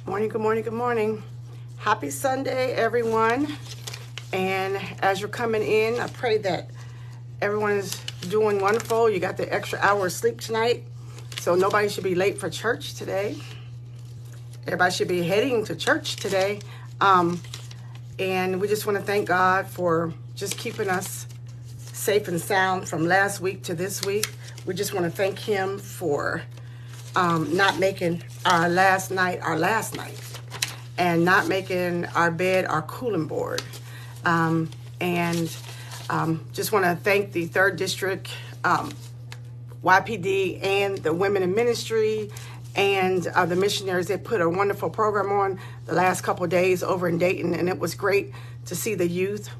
Morning, good morning, good morning. Happy Sunday, everyone. And as you're coming in, I pray that everyone is doing wonderful. You got the extra hour of sleep tonight, so nobody should be late for church today. Everybody should be heading to church today. And we just want to thank God for just keeping us safe and sound from last week to this week. We just want to thank Him for not making our last night and not making our bed our cooling board. Just want to thank the 3rd District YPD and the Women in Ministry and the missionaries. They put a wonderful program on the last couple of days over in Dayton, and it was great to see the youth.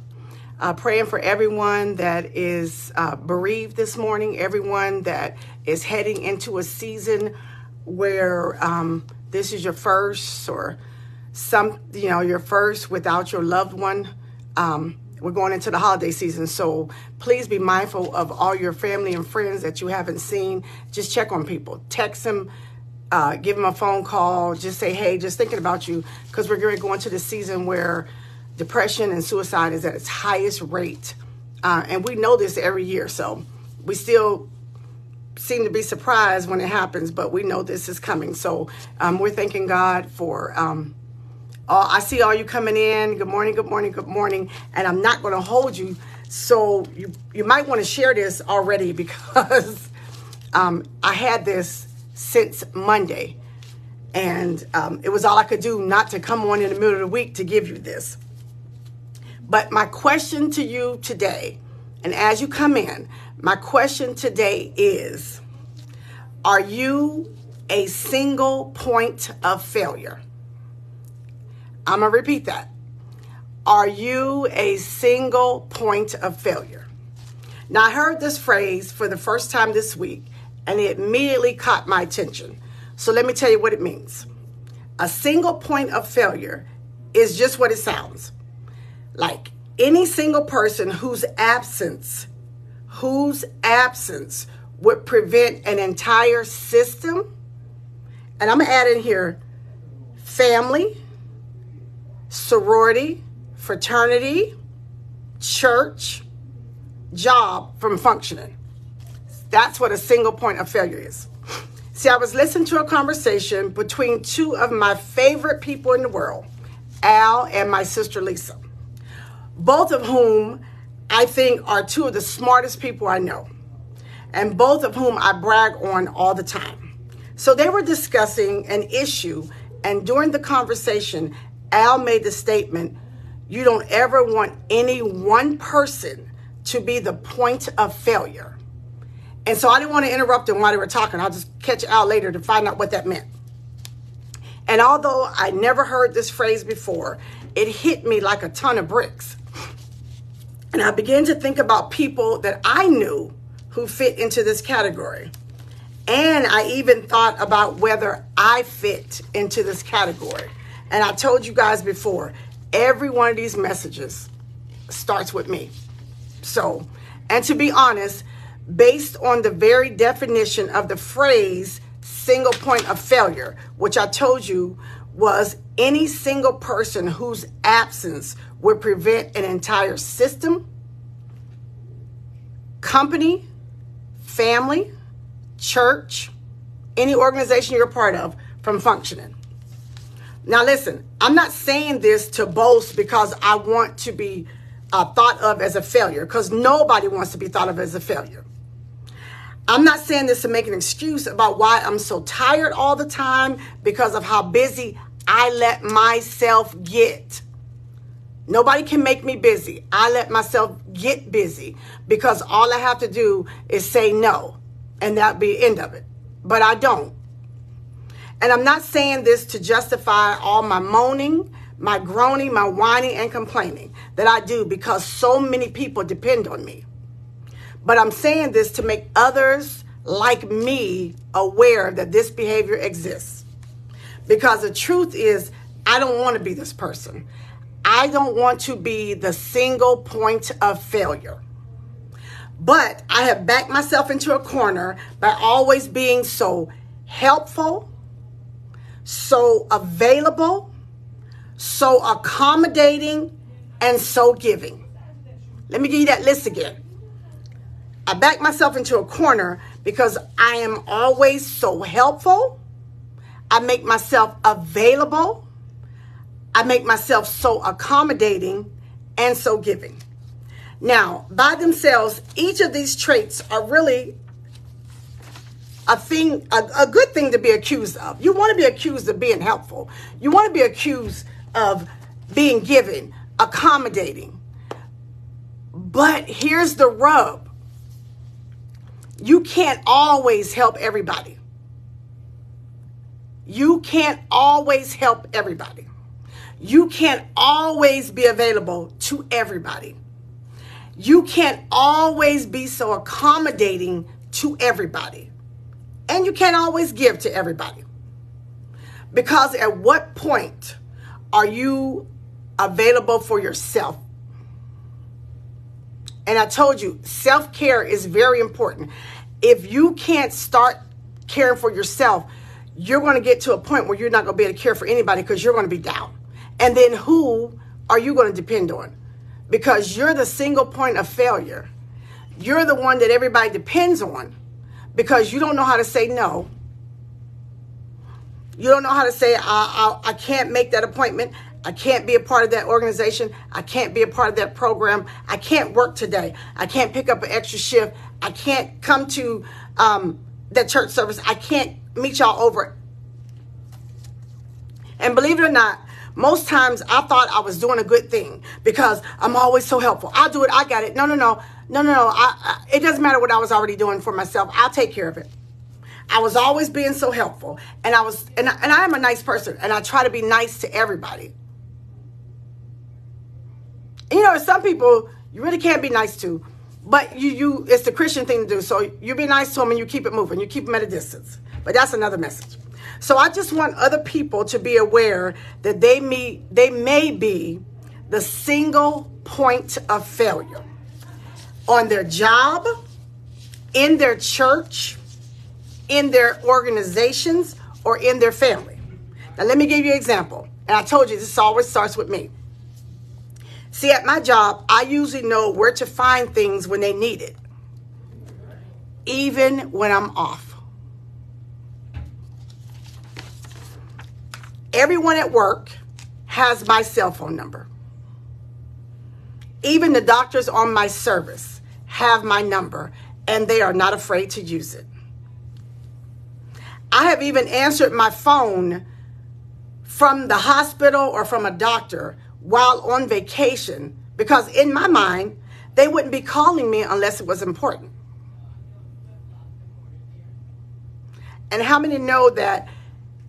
Praying for everyone that is bereaved this morning, everyone that is heading into a season where this is your first or your first without your loved one. We're going into the holiday season, so please be mindful of all your family and friends that you haven't seen. Just check on people. Text them, give them a phone call. Just say, hey, just thinking about you, because we're going to go into the season where depression and suicide is at its highest rate. And we know this every year, so we still seem to be surprised when it happens, but we know this is coming. So we're thanking God for I see all you coming in. Good morning, good morning, good morning. And I'm not going to hold you. So you might want to share this already, because I had this since Monday. And it was all I could do not to come on in the middle of the week to give you this. But my question to you today, and as you come in, my question today is, are you a single point of failure? I'm going to repeat that. Are you a single point of failure? Now, I heard this phrase for the first time this week, and it immediately caught my attention. So let me tell you what it means. A single point of failure is just what it sounds. Like any single person whose absence would prevent an entire system. And I'm going to add in here family, sorority, fraternity, church, job from functioning. That's what a single point of failure is. See, I was listening to a conversation between two of my favorite people in the world, Al and my sister Lisa, both of whom I think are two of the smartest people I know, and both of whom I brag on all the time. So they were discussing an issue, and during the conversation, Al made the statement, you don't ever want any one person to be the point of failure. And so I didn't want to interrupt them while they were talking. I'll just catch Al later to find out what that meant. And although I never heard this phrase before, it hit me like a ton of bricks. And I began to think about people that I knew who fit into this category. And I even thought about whether I fit into this category. And I told you guys before, every one of these messages starts with me. So, and to be honest, based on the very definition of the phrase single point of failure, which I told you was any single person whose absence would prevent an entire system, company, family, church, any organization you're a part of from functioning. Now listen, I'm not saying this to boast because I want to be thought of as a failure, because nobody wants to be thought of as a failure. I'm not saying this to make an excuse about why I'm so tired all the time because of how busy I let myself get. Nobody can make me busy. I let myself get busy because all I have to do is say no, and that'll be the end of it. But I don't. And I'm not saying this to justify all my moaning, my groaning, my whining, and complaining that I do because so many people depend on me. But I'm saying this to make others like me aware that this behavior exists. Because the truth is, I don't want to be this person. I don't want to be the single point of failure. But I have backed myself into a corner by always being so helpful, so available, so accommodating, and so giving. Let me give you that list again. I back myself into a corner because I am always so helpful. I make myself available. I make myself so accommodating and so giving. Now, by themselves, each of these traits are really a good thing to be accused of. You want to be accused of being helpful. You want to be accused of being giving, accommodating. But here's the rub. You can't always help everybody. You can't always help everybody. You can't always be available to everybody. You can't always be so accommodating to everybody. And you can't always give to everybody. Because at what point are you available for yourself? And I told you, self-care is very important. If you can't start caring for yourself, you're going to get to a point where you're not going to be able to care for anybody because you're going to be down. And then who are you going to depend on? Because you're the single point of failure. You're the one that everybody depends on because you don't know how to say no. You don't know how to say, I can't make that appointment. I can't be a part of that organization. I can't be a part of that program. I can't work today. I can't pick up an extra shift. I can't come to that church service. I can't meet y'all over. And believe it or not, most times I thought I was doing a good thing because I'm always so helpful. I'll do it. I got it. No. It doesn't matter what I was already doing for myself. I'll take care of it. I was always being so helpful. And I am a nice person. And I try to be nice to everybody. You know, some people you really can't be nice to. But it's the Christian thing to do. So you be nice to them and you keep it moving. You keep them at a distance. But that's another message. So I just want other people to be aware that they may be the single point of failure on their job, in their church, in their organizations, or in their family. Now, let me give you an example. And I told you this always starts with me. See, at my job, I usually know where to find things when they need it, even when I'm off. Everyone at work has my cell phone number. Even the doctors on my service have my number, and they are not afraid to use it. I have even answered my phone from the hospital or from a doctor while on vacation because in my mind, they wouldn't be calling me unless it was important. And how many know that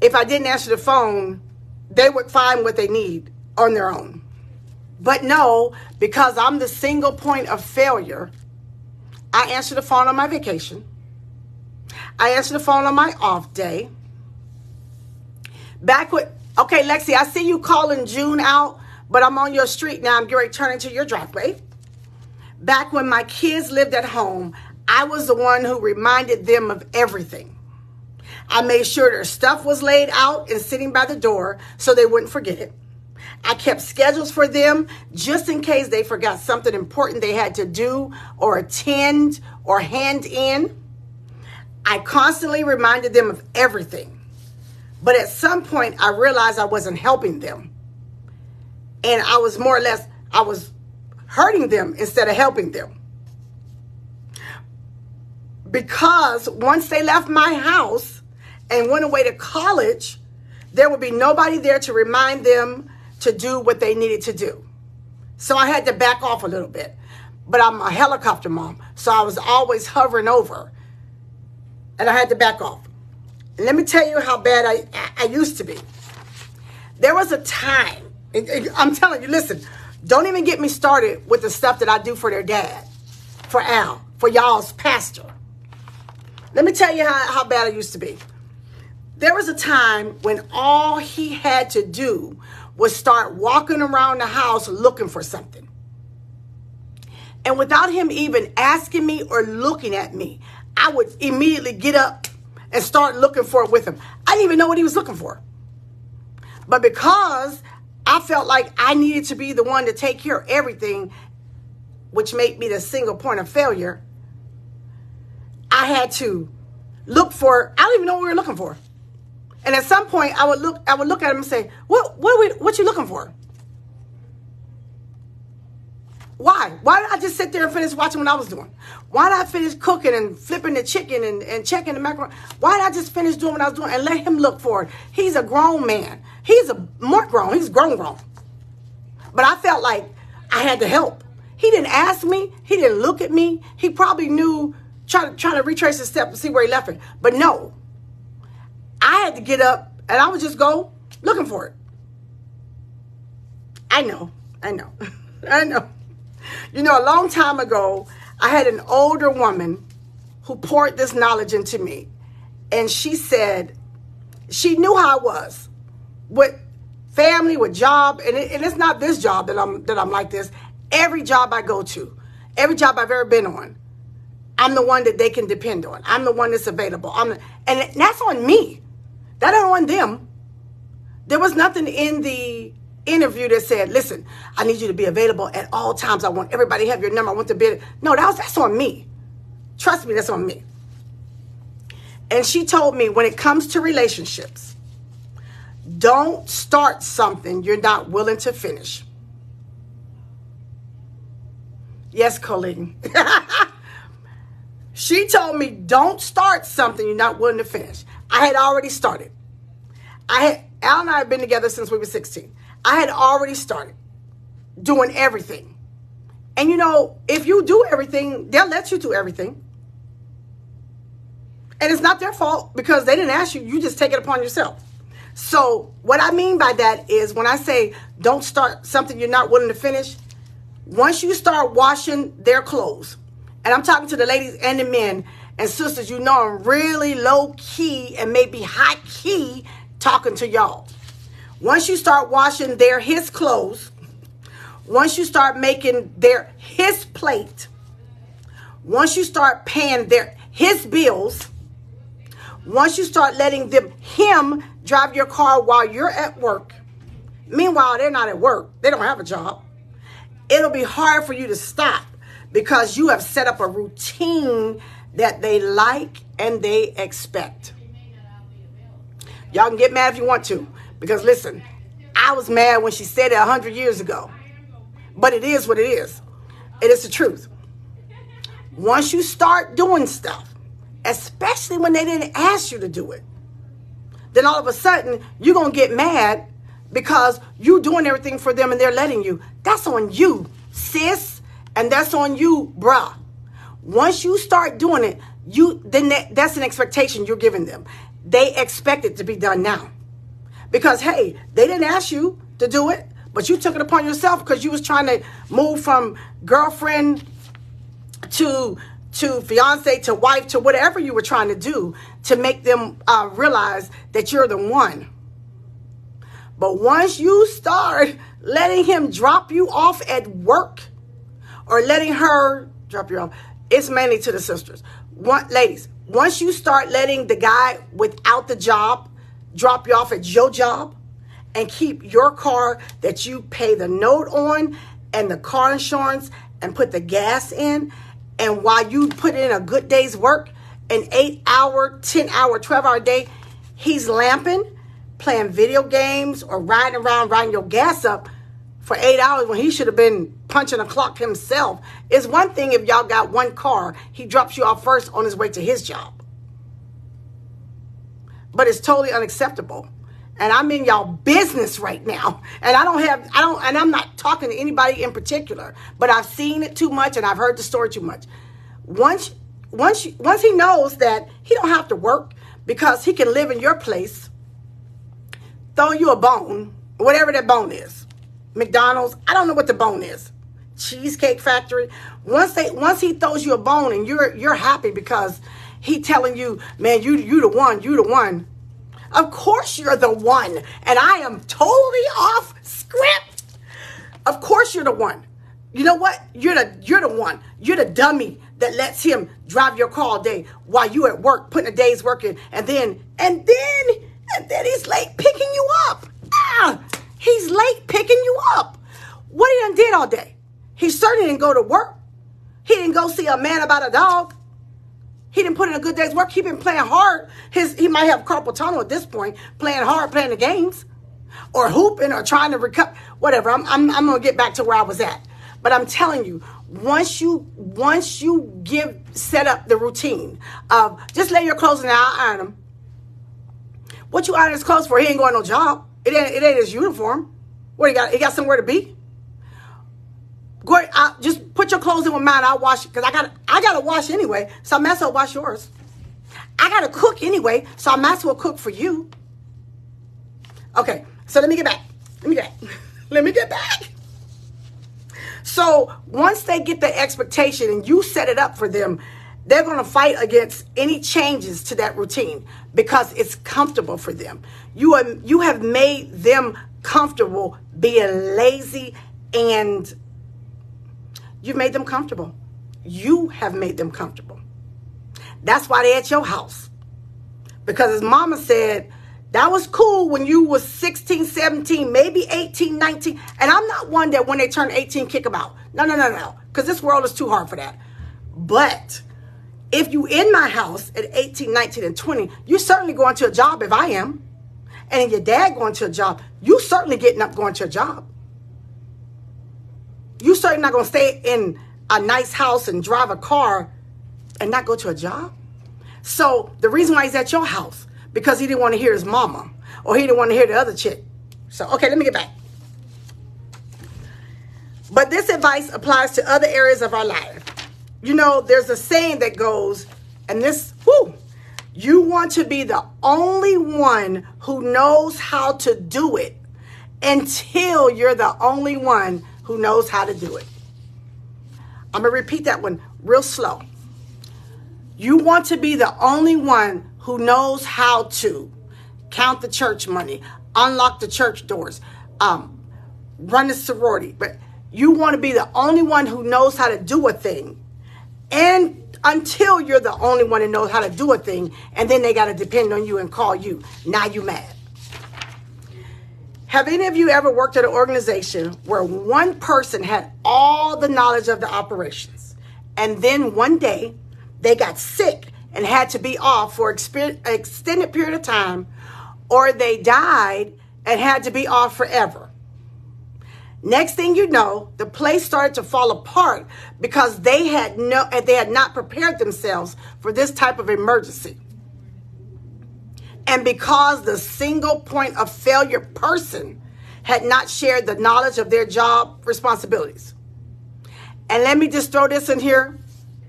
if I didn't answer the phone, they would find what they need on their own? But no, because I'm the single point of failure, I answer the phone on my vacation. I answer the phone on my off day. Okay, Lexi, I see you calling June out, but I'm on your street now. I'm getting ready to turn into your driveway. Back when my kids lived at home, I was the one who reminded them of everything. I made sure their stuff was laid out and sitting by the door so they wouldn't forget it. I kept schedules for them just in case they forgot something important they had to do or attend or hand in. I constantly reminded them of everything. But at some point, I realized I wasn't helping them. And I was hurting them instead of helping them. Because once they left my house and went away to college, there would be nobody there to remind them to do what they needed to do. So I had to back off a little bit. But I'm a helicopter mom, so I was always hovering over. And I had to back off. And let me tell you how bad I used to be. There was a time, I'm telling you, listen, don't even get me started with the stuff that I do for their dad, for Al, for y'all's pastor. Let me tell you how bad I used to be. There was a time when all he had to do was start walking around the house looking for something. And without him even asking me or looking at me, I would immediately get up and start looking for it with him. I didn't even know what he was looking for. But because I felt like I needed to be the one to take care of everything, which made me the single point of failure, I had to look for, I don't even know what we were looking for. And at some point I would look at him and say, what you looking for? Why? Why did I just sit there and finish watching what I was doing? Why did I finish cooking and flipping the chicken and checking the macaroni? Why did I just finish doing what I was doing and let him look for it? He's a grown man. He's more grown. He's grown. But I felt like I had to help. He didn't ask me. He didn't look at me. He probably knew, trying to retrace his steps and see where he left it. But no, I had to get up and I would just go looking for it. I know. You know, a long time ago, I had an older woman who poured this knowledge into me. And she said, she knew how I was with family, with job. And it's not this job that I'm like this. Every job I go to, every job I've ever been on, I'm the one that they can depend on. I'm the one that's available. And that's on me. That ain't on them. There was nothing in the interview that said, listen, I need you to be available at all times. I want everybody to have your number. I want to be. No, that's on me. Trust me, that's on me. And she told me, when it comes to relationships, don't start something you're not willing to finish. Yes, Colleen. She told me, don't start something you're not willing to finish. I had already started. Al and I have been together since we were 16. I had already started doing everything. And you know, if you do everything, they'll let you do everything. And it's not their fault because they didn't ask you. You just take it upon yourself. So what I mean by that is, when I say don't start something you're not willing to finish, once you start washing their clothes, and I'm talking to the ladies and the men and sisters, you know I'm really low key and maybe high key talking to y'all. Once you start washing his clothes, once you start making his plate, once you start paying his bills, once you start letting him drive your car while you're at work, meanwhile they're not at work, they don't have a job, it'll be hard for you to stop because you have set up a routine that they like and they expect. Y'all can get mad if you want to, because listen, I was mad when she said it 100 years ago. But it is what it is. It is the truth. Once you start doing stuff, especially when they didn't ask you to do it, then all of a sudden you're going to get mad because you're doing everything for them and they're letting you. That's on you, sis, and that's on you, bruh. Once you start doing it, that's an expectation you're giving them. They expect it to be done now. Because, hey, they didn't ask you to do it, but you took it upon yourself because you was trying to move from girlfriend to fiance to wife to whatever you were trying to do to make them realize that you're the one. But once you start letting him drop you off at work or letting her drop you off, it's mainly to the sisters. Ladies, once you start letting the guy without the job drop you off at your job and keep your car that you pay the note on and the car insurance and put the gas in, and while you put in a good day's work, an 8-hour, 10-hour, 12-hour day, he's lamping, playing video games or riding around, riding your gas up for 8 hours when he should have been punching a clock himself. It's one thing if y'all got one car, he drops you off first on his way to his job. But it's totally unacceptable. And I'm in y'all business right now. And I'm not talking to anybody in particular, but I've seen it too much and I've heard the story too much. Once he knows that he don't have to work because he can live in your place, throw you a bone, whatever that bone is. McDonald's, I don't know what the bone is. Cheesecake Factory. Once he throws you a bone and you're happy because he telling you, man, you the one. Of course you're the one. And I am totally off script. Of course you're the one. You know what? You're the one. You're the dummy that lets him drive your car all day while you at work, putting a day's work in, and then he's late picking you up. not a dog. He didn't put in a good day's work. He been playing hard. He might have carpal tunnel at this point, playing hard, playing the games, or hooping, or trying to recover. Whatever. I'm gonna get back to where I was at. But I'm telling you, once you set up the routine of just lay your clothes and I'll iron them. What you iron his clothes for? He ain't going no job. It ain't his uniform. What he got? He got somewhere to be. Go ahead, just put your clothes in with mine. I'll wash it because I gotta wash anyway. So I might as well wash yours. I gotta cook anyway, so I might as well cook for you. Okay, so let me get back. Let me get back. So once they get the expectation and you set it up for them, they're going to fight against any changes to that routine because it's comfortable for them. You have made them comfortable being lazy, and you've made them comfortable. You have made them comfortable. That's why they're at your house. Because as mama said, that was cool when you was 16, 17, maybe 18, 19. And I'm not one that when they turn 18, kick them out. No. Because this world is too hard for that. But if you in my house at 18, 19, and 20, you certainly going to a job if I am. And if your dad going to a job, you certainly getting up going to a job. You certainly not going to stay in a nice house and drive a car and not go to a job. So the reason why he's at your house, because he didn't want to hear his mama, or he didn't want to hear the other chick. So, okay, let me get back. But this advice applies to other areas of our life. You know, there's a saying that goes, and this, you want to be the only one who knows how to do it until you're the only one who knows how to do it. I'm going to repeat that one real slow. You want to be the only one who knows how to count the church money, unlock the church doors, run the sorority. But you want to be the only one who knows how to do a thing. And until you're the only one who knows how to do a thing, and then they got to depend on you and call you. Now you mad. Have any of you ever worked at an organization where one person had all the knowledge of the operations, and then one day they got sick and had to be off for an extended period of time, or they died and had to be off forever? Next thing you know, the place started to fall apart because they had not prepared themselves for this type of emergency. And because the single point of failure person had not shared the knowledge of their job responsibilities. And let me just throw this in here.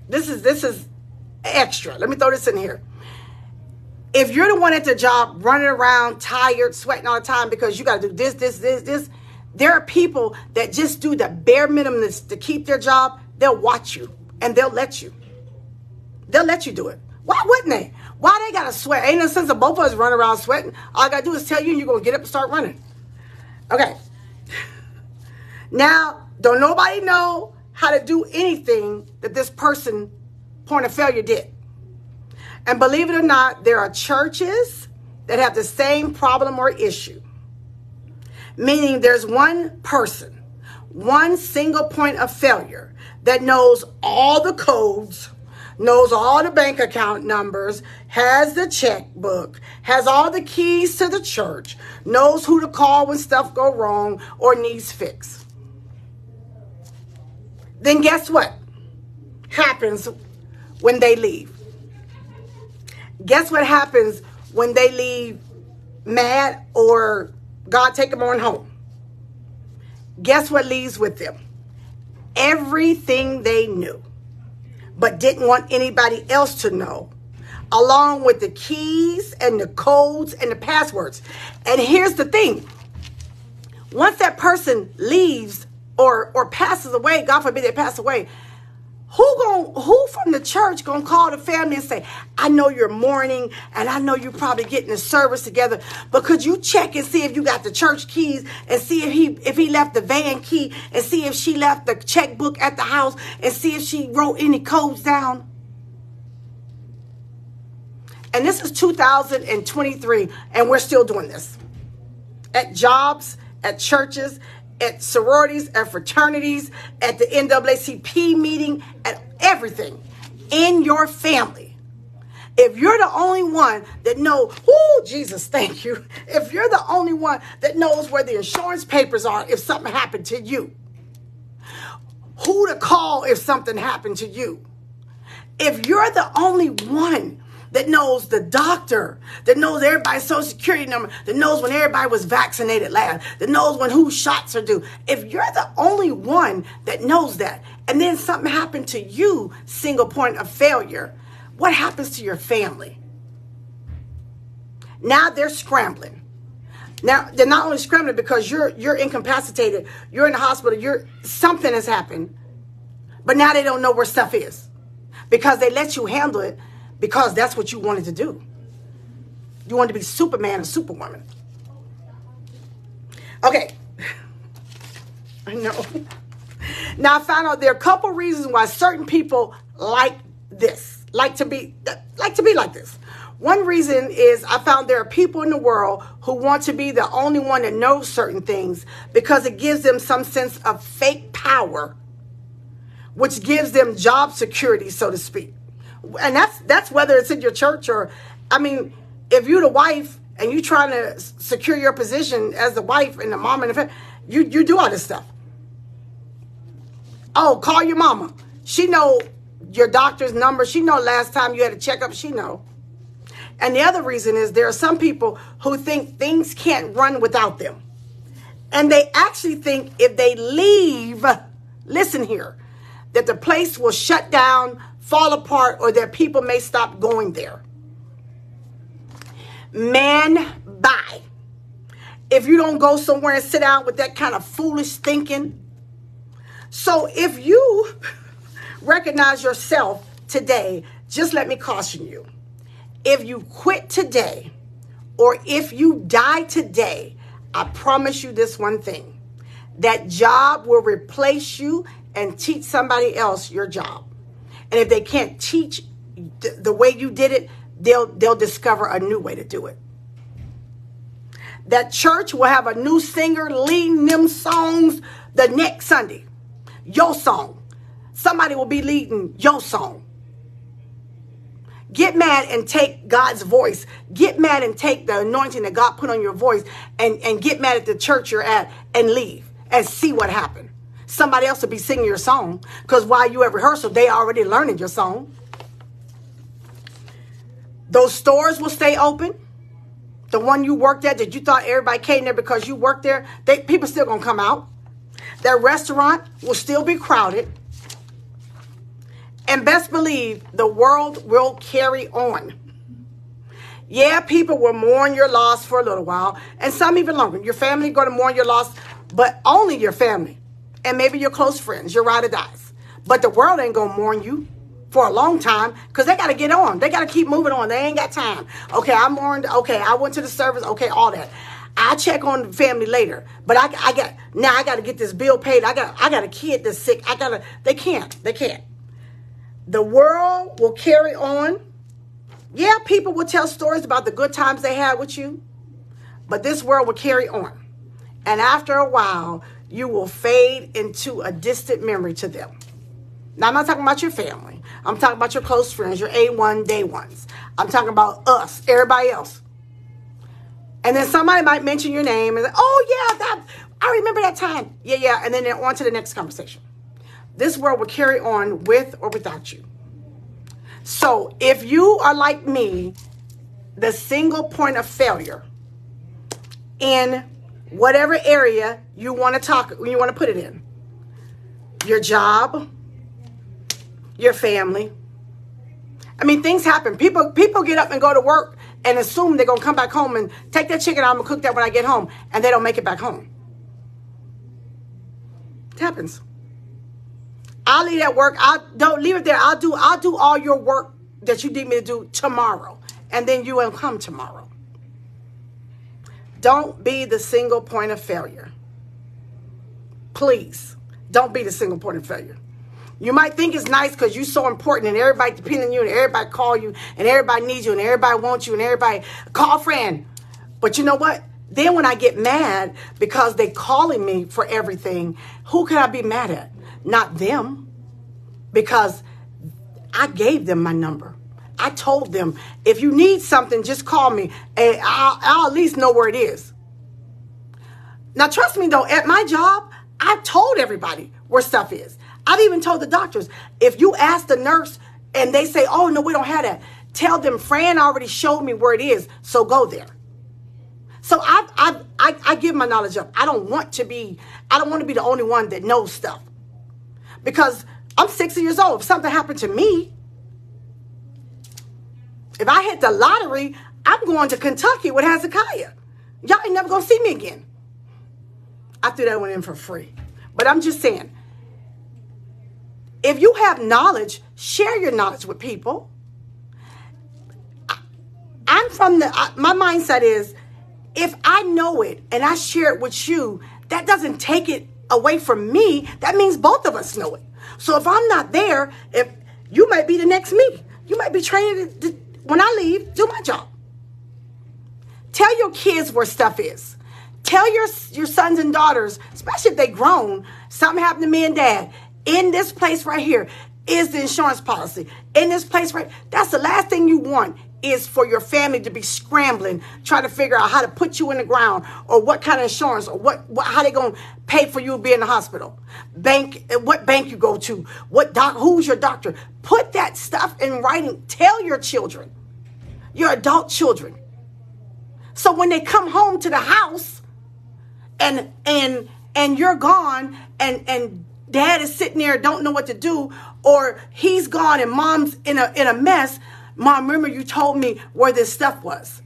This is extra. Let me throw this in here. If you're the one at the job running around tired, sweating all the time because you got to do this, there are people that just do the bare minimum to keep their job. They'll watch you and they'll let you. They'll let you do it. Why wouldn't they? Why they got to sweat? Ain't no sense of both of us running around sweating. All I got to do is tell you and you're going to get up and start running. Okay. Now, don't nobody know how to do anything that this person, point of failure, did. And believe it or not, there are churches that have the same problem or issue. Meaning there's one person, one single point of failure that knows all the codes, knows all the bank account numbers, has the checkbook, has all the keys to the church, knows who to call when stuff go wrong or needs fixed. Then guess what happens when they leave? Guess what happens when they leave mad or God take them on home? Guess what leaves with them? Everything they knew, but didn't want anybody else to know, along with the keys and the codes and the passwords. And here's the thing. Once that person leaves or passes away, God forbid they pass away, who from the church gonna call the family and say, I know you're mourning and I know you're probably getting the service together, but could you check and see if you got the church keys and see if he left the van key and see if she left the checkbook at the house and see if she wrote any codes down? And this is 2023 and we're still doing this. At jobs, at churches, at sororities, at fraternities, at the NAACP meeting, at everything. in your family, if you're the only one that knows, oh, Jesus, thank you. If you're the only one that knows where the insurance papers are if something happened to you, who to call if something happened to you, if you're the only one that knows the doctor, that knows everybody's social security number, that knows when everybody was vaccinated last, that knows when whose shots are due, if you're the only one that knows that, and then something happened to you, single point of failure, what happens to your family? Now they're scrambling. Now they're not only scrambling because you're incapacitated, you're in the hospital, something has happened, but now they don't know where stuff is because they let you handle it because that's what you wanted to do. You wanted to be Superman or Superwoman. Okay. I know. Now I found out there are a couple reasons why certain people like this, like to be like this. One reason is I found there are people in the world who want to be the only one that knows certain things because it gives them some sense of fake power, which gives them job security, so to speak. And that's whether it's in your church or, I mean, if you're the wife and you're trying to secure your position as the wife and the mom and the family, you do all this stuff. Oh, call your mama. She know your doctor's number. She know last time you had a checkup. She know. And the other reason is there are some people who think things can't run without them. And they actually think if they leave, listen here, that the place will shut down, fall apart, or that people may stop going there. Man, bye. If you don't go somewhere and sit down with that kind of foolish thinking. So if you recognize yourself today, just let me caution you. If you quit today or if you die today, I promise you this one thing. That job will replace you and teach somebody else your job. And if they can't teach the way you did it, they'll discover a new way to do it. That church will have a new singer leading them songs the next Sunday. Your song. Somebody will be leading your song. Get mad and take God's voice. Get mad and take the anointing that God put on your voice and get mad at the church you're at and leave and see what happened. Somebody else will be singing your song because while you at rehearsal, they already learning your song. Those stores will stay open. The one you worked at that you thought everybody came there because you worked there, people still going to come out. That restaurant will still be crowded. And best believe the world will carry on. Yeah, people will mourn your loss for a little while, and some even longer. Your family going to mourn your loss, but only your family. And maybe your close friends, your ride or dies. But the world ain't going to mourn you for a long time because they got to get on. They got to keep moving on. They ain't got time. Okay, I mourned. Okay, I went to the service. Okay, all that. I'll check on the family later. But I got to get this bill paid. I got a kid that's sick. They can't. The world will carry on. Yeah, people will tell stories about the good times they had with you, but this world will carry on. And after a while, you will fade into a distant memory to them. Now, I'm not talking about your family. I'm talking about your close friends, your A1 day ones. I'm talking about us, everybody else. And then somebody might mention your name and say, oh, yeah, I remember that time. Yeah. And then they're on to the next conversation. This world will carry on with or without you. So if you are like me, the single point of failure in whatever area you want to put it in, your job, your family. I mean, things happen. People get up and go to work and assume they're going to come back home and take that chicken out, I'm going to cook that when I get home, and they don't make it back home. It happens. I'll leave that work. I don't leave it there. I'll do all your work that you need me to do tomorrow. And then you will come tomorrow. Don't be the single point of failure. Please, don't be the single point of failure. You might think it's nice because you're so important and everybody depends on you and everybody call you and everybody needs you and everybody wants you and everybody call a friend. But you know what? Then when I get mad because they calling me for everything, who can I be mad at? Not them, because I gave them my number. I told them, if you need something, just call me, and I'll at least know where it is. Now, trust me, though, at my job, I've told everybody where stuff is. I've even told the doctors, if you ask the nurse and they say, oh, no, we don't have that, tell them Fran already showed me where it is, so go there. So I give my knowledge up. I don't want to be the only one that knows stuff. Because I'm 60 years old. If something happened to me, if I hit the lottery, I'm going to Kentucky with Hezekiah. Y'all ain't never going to see me again. I threw that one in for free. But I'm just saying, if you have knowledge, share your knowledge with people. My mindset is, if I know it and I share it with you, that doesn't take it away from me. That means both of us know it. So if I'm not there, if you might be the next me, you might be trained to, when I leave, do my job. Tell your kids where stuff is. Tell your sons and daughters, especially if they grown, something happened to me and dad. In this place right here is the insurance policy. In this place right, that's the last thing you want, is for your family to be scrambling, trying to figure out how to put you in the ground, or what kind of insurance, or how they gonna pay for you to be in the hospital, what bank you go to, who's your doctor. Put that stuff in writing. Tell your children, your adult children, so when they come home to the house, and you're gone, and dad is sitting there, don't know what to do, or he's gone and mom's in a mess. Mom, remember you told me where this stuff was.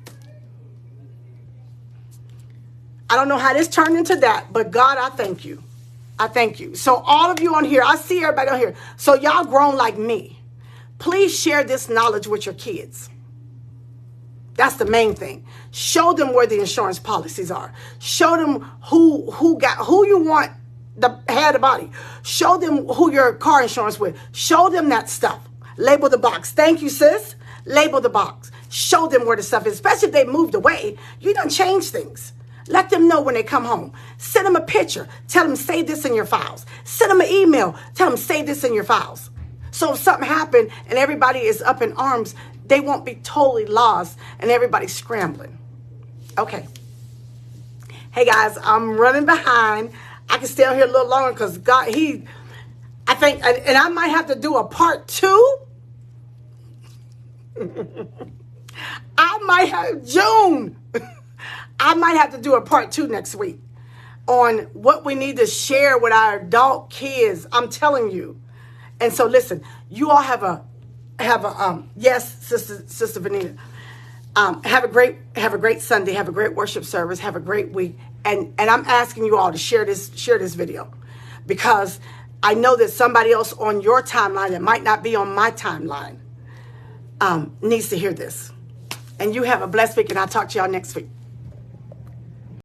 I don't know how this turned into that, but God, I thank you. I thank you. So all of you on here, I see everybody on here. So y'all grown like me. Please share this knowledge with your kids. That's the main thing. Show them where the insurance policies are. Show them who you want the head of the body. Show them who your car insurance with. Show them that stuff. Label the box. Thank you, sis. Label the box. Show them where the stuff is. Especially if they moved away. You done change things. Let them know when they come home. Send them a picture. Tell them, save this in your files. Send them an email. Tell them, save this in your files. So if something happened and everybody is up in arms, they won't be totally lost and everybody's scrambling. Okay. Hey guys, I'm running behind. I can stay on here a little longer because God, I think, and I might have to do a part 2. I might have June. I might have to do a part 2 next week on what we need to share with our adult kids. I'm telling you. And so listen, you all have a yes, Sister Vanita. Have a great Sunday. Have a great worship service. Have a great week. And I'm asking you all to share this video, because I know that somebody else on your timeline that might not be on my timeline needs to hear this. And you have a blessed week, and I'll talk to y'all next week.